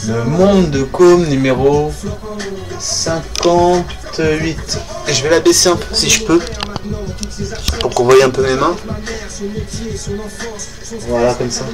Le monde de com numéro 58. Et je vais la baisser un peu si je peux, pour qu'on voie un peu mes mains. Voilà, comme ça.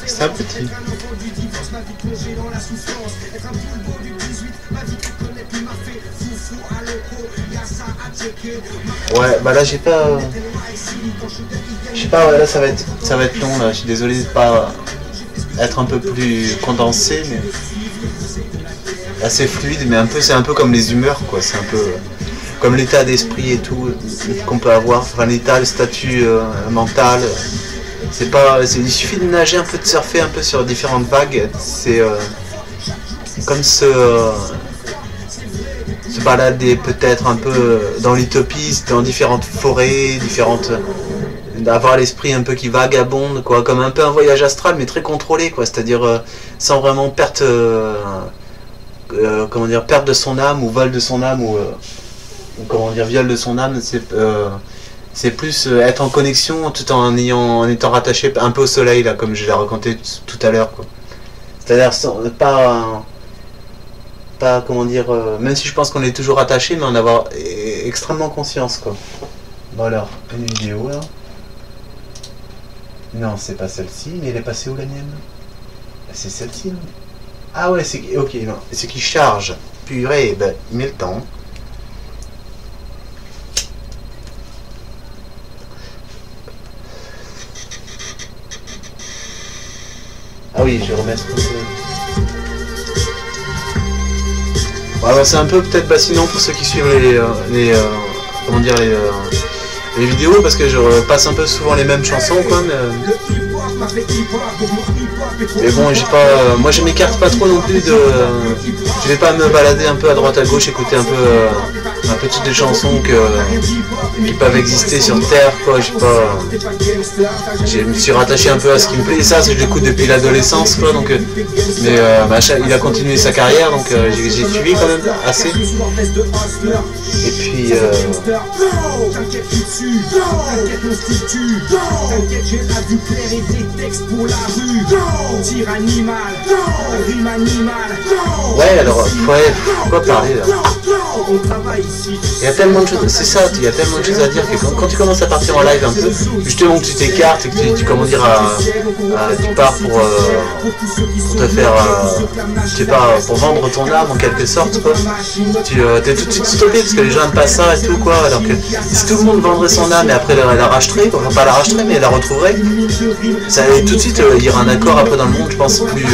C'est un petit. Ouais, bah là j'ai pas. Je sais pas, ouais, là ça va être long là. Je suis désolé de pas être un peu plus condensé, mais assez fluide, mais c'est un peu comme les humeurs quoi. C'est un peu comme l'état d'esprit et tout qu'on peut avoir. Enfin l'état, le statut mental. C'est pas, il suffit de nager un peu, de surfer un peu sur différentes vagues. C'est comme se balader peut-être un peu dans l'utopie, dans différentes forêts, d'avoir l'esprit un peu qui vagabonde, quoi, comme un peu un voyage astral, mais très contrôlé, quoi. C'est-à-dire sans vraiment perte, comment dire, perte de son âme ou vol de son âme ou comment dire, viol de son âme. C'est plus être en connexion tout en étant rattaché un peu au soleil, là, comme je l'ai raconté tout à l'heure, quoi. C'est-à-dire pas comment dire, même si je pense qu'on est toujours attaché, mais en avoir extrêmement conscience, quoi. Bon alors, une vidéo là. Non, c'est pas celle-ci, mais elle est passée où la mienne? C'est celle-ci, non? Ah ouais, c'est ok, non, c'est qui charge. Purée, ben, il met le temps. Ah oui, je vais remettre. Voilà, c'est un peu peut-être bassinon pour ceux qui suivent comment dire, les vidéos, parce que je passe un peu souvent les mêmes chansons, quoi. Mais bon, j'ai pas, moi je m'écarte pas trop non plus de. Je vais pas me balader un peu à droite à gauche, écouter un peu toutes les chansons qui peuvent exister sur Terre, quoi. Je me suis rattaché un peu à ce qui me plaît, et ça je l'écoute depuis l'adolescence, quoi. Donc, mais il a continué sa carrière, donc j'ai suivi quand même assez. Et puis. Ouais, alors, quoi parler là? Il y a tellement de choses, c'est ça, il y a tellement de choses à dire que quand tu commences à partir en live un peu, justement que tu t'écartes et que tu comment dire, tu pars pour te faire, je sais pas, pour vendre ton âme en quelque sorte, quoi. Tu t'es tout de suite stoppé parce que les gens n'aiment pas ça et tout, quoi. Alors que si tout le monde vendrait son âme et après la racheterait, enfin pas la racheterait mais la retrouverait, ça allait tout de suite, il y aura un accord après dans le monde, je pense, plus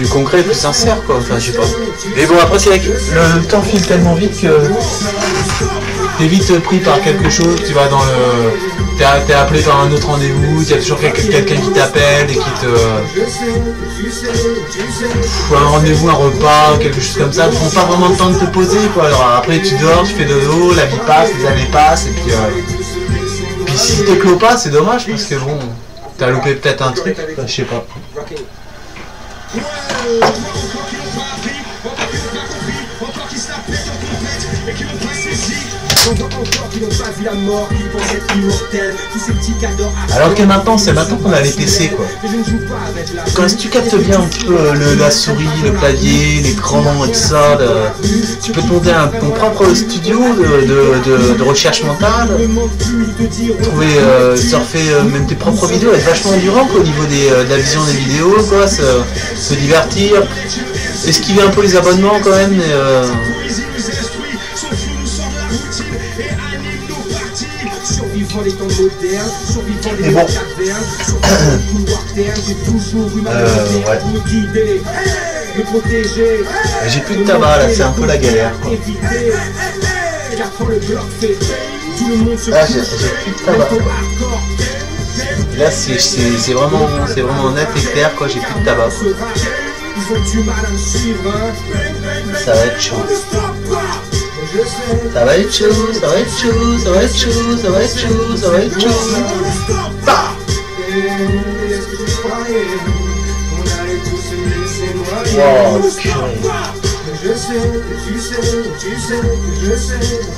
concret, plus sincère, quoi. Enfin, je sais pas. Mais bon, après, c'est vrai que le temps file tellement vite que t'es vite pris par quelque chose. Tu vas dans le. T'es appelé par un autre rendez-vous, il y a toujours quelqu'un qui t'appelle et qui te. Un rendez-vous, un repas, quelque chose comme ça. Tu prends pas vraiment le temps de te poser, quoi. Alors après, tu dors, tu fais dodo, la vie passe, les années passent, et puis. Puis si t'éclos pas, c'est dommage parce que bon. T'as loupé peut-être un truc, je sais pas. Alors que maintenant, c'est maintenant qu'on a les PC, quoi. Quand si tu captes bien un petit peu la souris, le clavier, l'écran et tout ça, tu peux te monter ton propre studio de recherche mentale, surfer même tes propres vidéos, être vachement endurant, quoi, au niveau de la vision des vidéos, quoi, se divertir, esquiver un peu les abonnements quand même, et bon. Ouais. J'ai plus de tabac là, c'est un peu la galère, quoi. Ah, j'ai plus de tabac. Là c'est vraiment net et clair, quoi, j'ai plus de tabac. Ça va être chaud. Ça va être chaud, ça va être chaud, ça va être chaud, ça va être chaud, ça va être chaud. Bah Wow, purée.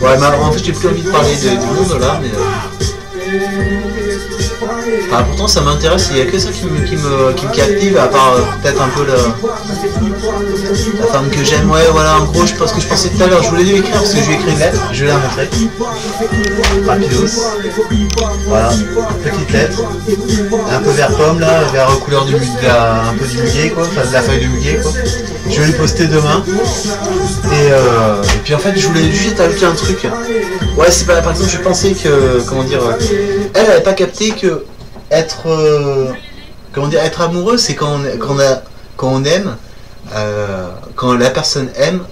Ouais, mais en fait j'ai plus envie de parler du monde là, mais ah, pourtant ça m'intéresse, il n'y a que ça qui me captive, à part peut-être un peu la femme que j'aime. Ouais, voilà, en gros, je pense que je pensais tout à l'heure, je voulais lui écrire parce que je lui ai écrit une lettre, je vais la montrer. Rapidos. Voilà, petite lettre, un peu vert pomme là, vert couleur un peu du muguet quoi, enfin de la feuille de muguet quoi. Je vais lui poster demain. Et puis en fait, je voulais juste ajouter un truc. Ouais, c'est pas, par exemple, je pensais que, comment dire, elle n'avait pas capté que être, comment dire, être amoureux, c'est quand on aime, quand la personne aime,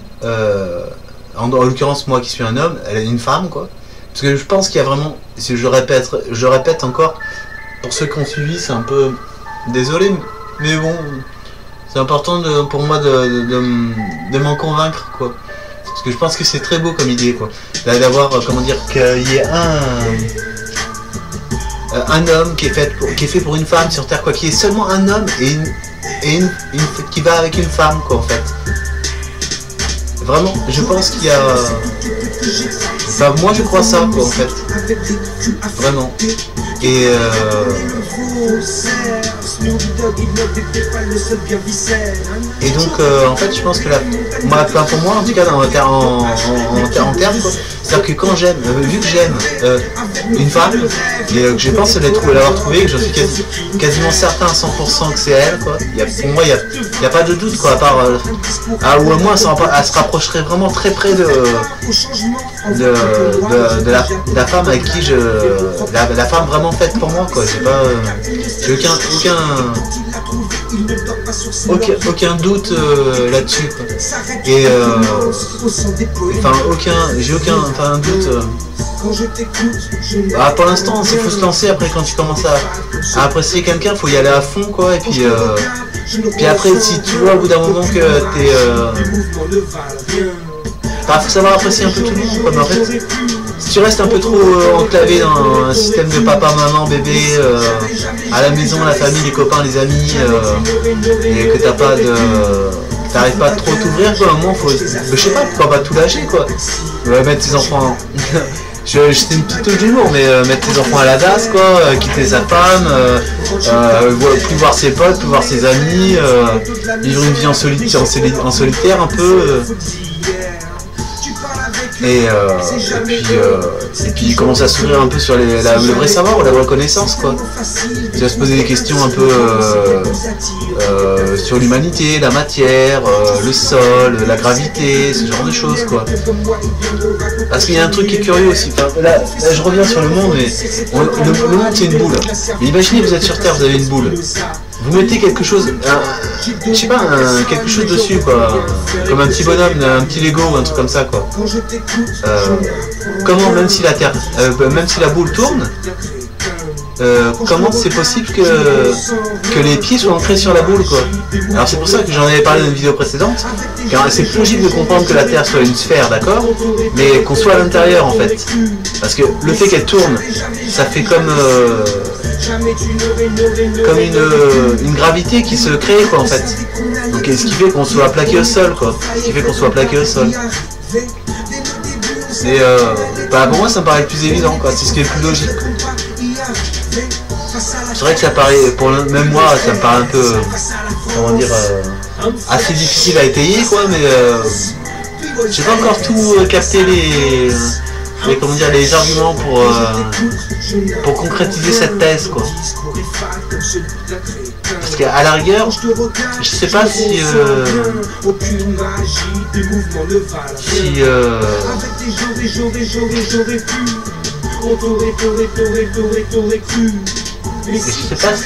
en l'occurrence moi qui suis un homme, elle est une femme quoi. Parce que je pense qu'il y a vraiment, si je répète encore, pour ceux qui ont suivi, c'est un peu, désolé, mais bon, c'est important pour moi de m'en convaincre quoi. Parce que je pense que c'est très beau comme idée quoi. D'avoir, comment dire, qu'il y ait un homme qui est fait pour une femme sur Terre quoi, qui est seulement un homme et qui va avec une femme quoi en fait. Vraiment, je pense qu'il y a... Enfin, moi je crois ça quoi en fait. Vraiment. Et donc en fait je pense que pour moi en tout cas en termes quoi, c'est-à-dire que quand j'aime, vu que j'aime une femme et que je pense l'avoir trouvée, que je suis quasiment certain à 100% que c'est elle quoi, pour moi il n'y a pas de doute quoi, à part ou au moins elle se rapprocherait vraiment très près de la femme avec qui la femme vraiment faite pour moi quoi. J'ai aucun doute là-dessus quoi. Et enfin j'ai aucun doute. Pour l'instant il faut se lancer, après quand tu commences à apprécier quelqu'un, faut y aller à fond quoi, et puis après si tu vois au bout d'un moment que t'es faut savoir apprécier un peu tout le monde quoi, mais en fait si tu restes un peu trop enclavé dans un système de papa, maman, bébé, à la maison, la famille, les copains, les amis, et que t'arrives pas à trop t'ouvrir quoi, à un moment faut, je sais pas, pourquoi pas tout lâcher quoi, mettre tes enfants, c'était une petite touche d'humour, mais mettre tes enfants à la DAS quoi, quitter sa femme, plus voir ses potes, plus voir ses amis, vivre une vie en solitaire un peu. Et puis commencer à s'ouvrir un peu sur le vrai savoir ou la vraie connaissance quoi. Tu vas se poser des questions un peu sur l'humanité, la matière, le sol, la gravité, ce genre de choses quoi. Parce qu'il y a un truc qui est curieux aussi, là je reviens sur le monde, mais le monde c'est une boule. Mais imaginez vous êtes sur Terre, vous avez une boule. Vous mettez quelque chose, je sais pas, quelque chose dessus quoi, comme un petit bonhomme, un petit Lego ou un truc comme ça quoi. Comment, même si la boule tourne, comment c'est possible que les pieds soient ancrés sur la boule quoi. Alors c'est pour ça que j'en avais parlé dans une vidéo précédente, car c'est plus logique de comprendre que la Terre soit une sphère, d'accord, mais qu'on soit à l'intérieur en fait. Parce que le fait qu'elle tourne, ça fait comme une gravité qui se crée quoi en fait. Donc ce qui fait qu'on soit plaqué au sol quoi. Et pour moi ça me paraît le plus évident quoi, c'est ce qui est le plus logique quoi. C'est vrai que ça paraît, même moi ça me paraît un peu, comment dire, assez difficile à étayer quoi, mais j'ai pas encore tout capté les arguments pour concrétiser cette thèse quoi. Parce qu'à la rigueur, je sais pas si parce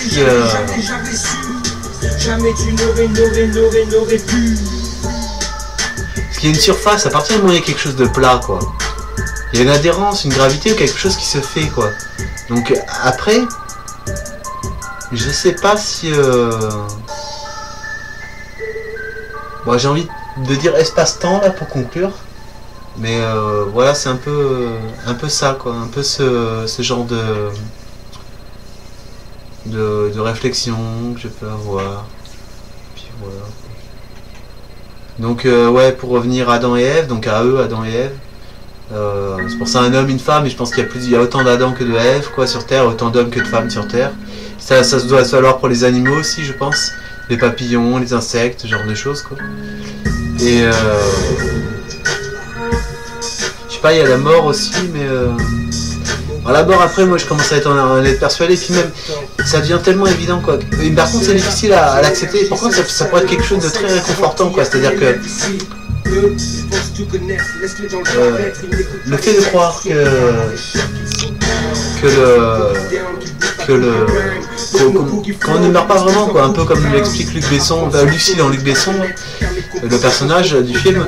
qu'il y a une surface, à partir du moment où il y a quelque chose de plat quoi, il y a une adhérence, une gravité ou quelque chose qui se fait quoi. Donc après, je sais pas si bon, j'ai envie de dire espace-temps là pour conclure, mais voilà, c'est un peu ça quoi, un peu ce genre de réflexion que je peux avoir. Puis voilà. Donc ouais, pour revenir à Adam et Ève, donc à eux, Adam et Ève. C'est pour ça un homme, une femme, et je pense qu'il y a autant d'Adam que de Ève quoi sur Terre, autant d'hommes que de femmes sur Terre. Ça doit se valoir pour les animaux aussi, je pense. Les papillons, les insectes, ce genre de choses quoi. Et je sais pas, il y a la mort aussi, mais alors la mort après moi je commence à être persuadé, puis même ça devient tellement évident quoi. Et par contre c'est difficile à l'accepter, par contre ça pourrait être quelque chose de très réconfortant quoi, c'est-à-dire que le fait de croire qu'on ne meurt pas vraiment quoi, un peu comme l'explique Luc Besson, Lucie dans Luc Besson, le personnage du film.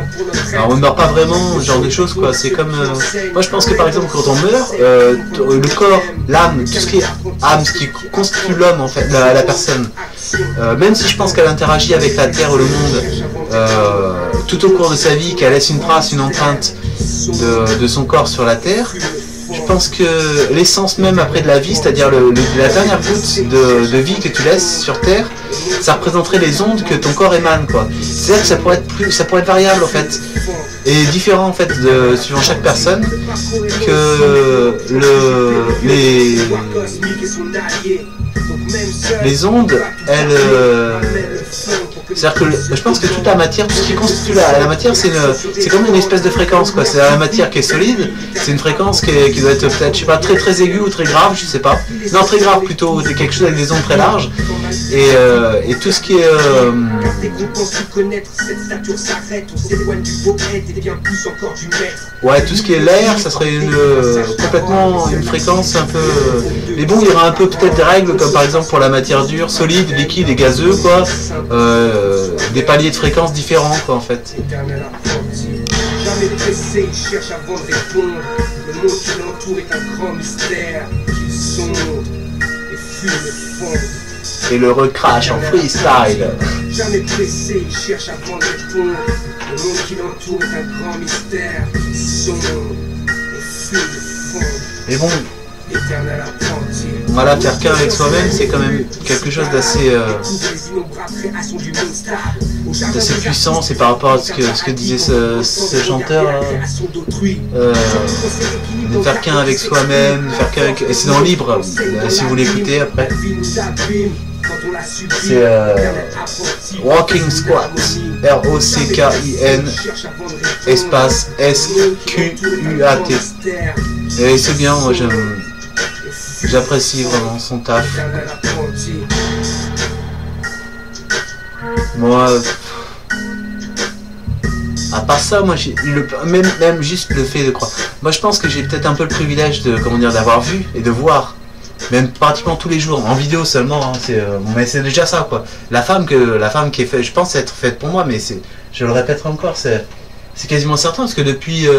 Alors on ne meurt pas vraiment, ce genre de choses quoi. C'est comme moi je pense que par exemple quand on meurt, le corps, l'âme, tout ce qui est âme, ce qui constitue l'homme en fait, la personne, même si je pense qu'elle interagit avec la terre ou le monde tout au cours de sa vie, qu'elle laisse une trace, une empreinte de son corps sur la terre, je pense que l'essence même après de la vie, c'est-à-dire la dernière goutte de vie que tu laisses sur Terre, ça représenterait les ondes que ton corps émane, quoi. C'est-à-dire que ça pourrait être variable en fait, et différent en fait suivant chaque personne, que les ondes, elles c'est-à-dire que je pense que toute la matière, tout ce qui constitue la matière, c'est comme une espèce de fréquence, quoi. C'est la matière qui est solide, c'est une fréquence qui doit être peut-être, je sais pas, très très aiguë ou très grave, je sais pas. Non, très grave plutôt, quelque chose avec des ondes très larges. Et tout ce qui est... Ouais, tout ce qui est l'air, ça serait complètement une fréquence un peu... Mais bon, il y aura un peu peut-être des règles, comme par exemple pour la matière dure, solide, liquide et gazeux, quoi. Des paliers de fréquences différents quoi en fait. Jamais pressé, il cherche avant de répondre. Le monde qui l'entoure est un grand mystère. Qu'il sonde et fume le fond. Et le recrache en freestyle. Jamais pressé, il cherche avant de répondre. Le monde qui l'entoure est un grand mystère. Qu'il sonde et fume le fond. Et bon, voilà, faire qu'un avec soi-même, c'est quand même quelque chose d'assez puissant. C'est par rapport à ce que disait ce chanteur là. De faire qu'un avec soi-même, de faire qu'un avec... Et c'est dans Libre, si vous l'écoutez après. C'est Walking Squat, R-O-C-K-I-N espace S-Q-U-A-T. Et c'est bien, moi j'apprécie vraiment son taf. Moi, à part ça, moi même juste le fait de croire. Moi je pense que j'ai peut-être un peu le privilège de, comment dire, d'avoir vu et de voir, même pratiquement tous les jours, en vidéo seulement, hein, mais c'est déjà ça quoi. La femme qui est faite, je pense être faite pour moi, mais je le répéterai encore, c'est quasiment certain parce que depuis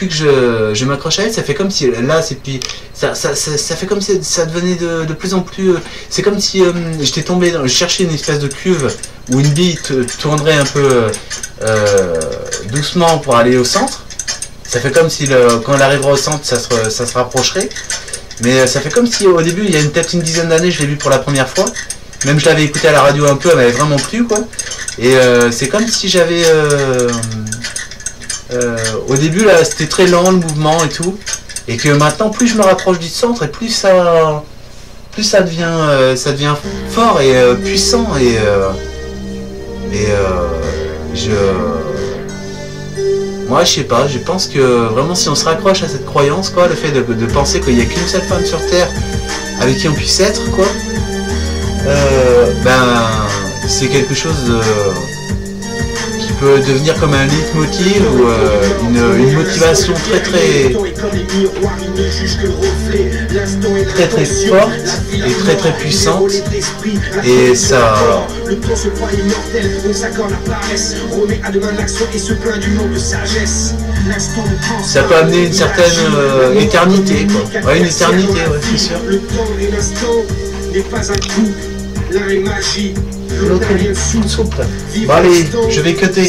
que je m'accroche à elle, ça fait comme si là c'est puis ça fait comme si ça devenait de plus en plus. C'est comme si j'étais tombé je cherchais une espèce de cuve où une bille tournerait un peu doucement pour aller au centre. Ça fait comme si quand elle arrivera au centre, ça se rapprocherait. Mais ça fait comme si au début, il y a peut-être une dizaine d'années, je l'ai vu pour la première fois. Même je l'avais écouté à la radio un peu, elle m'avait vraiment plu quoi. Et c'est comme si j'avais au début là c'était très lent le mouvement et tout, et que maintenant plus je me rapproche du centre et plus ça devient fort et puissant et moi je sais pas, je pense que vraiment si on se raccroche à cette croyance quoi, le fait de penser qu'il n'y a qu'une seule femme sur terre avec qui on puisse être quoi, ben c'est quelque chose peut devenir comme un leitmotiv ou une motivation très forte et très puissante, et ça peut amener une certaine éternité quoi. Ouais, une éternité, ouais, c'est sûr. L'autre soupe. Bon allez, je vais cutter.